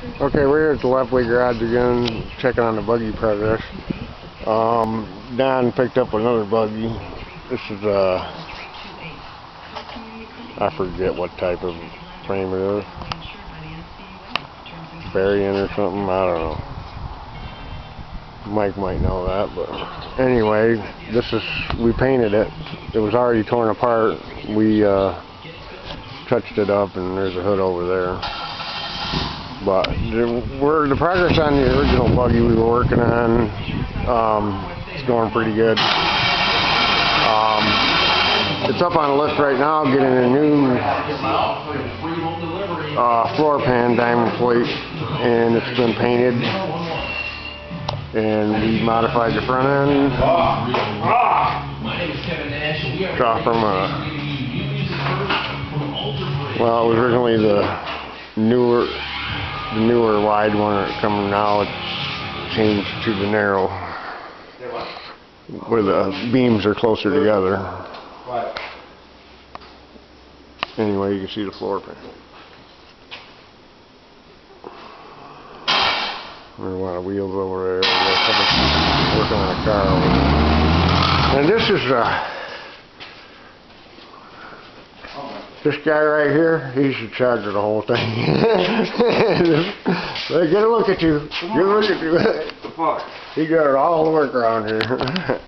Okay, we're here at the Lepley garage again, checking on the buggy progress. Don picked up another buggy. This is I forget what type of frame it is. Variant or something, I don't know. Mike might know that, but anyway, we painted it. It was already torn apart. We touched it up, and there's a hood over there. But the progress on the original buggy we were working on, it's going pretty good. It's up on the list right now, getting a new floor pan diamond plate, and it's been painted, and we modified the front end. It's off from well, it was originally the newer wide one coming now. It's changed to the narrow, where the beams are closer together. Anyway, you can see the floor pan. There's a lot of wheels over there. Working on a car over there. And this is this guy right here, he's in charge of the whole thing. Get a look at you. Get a look at you. He got all the work around here.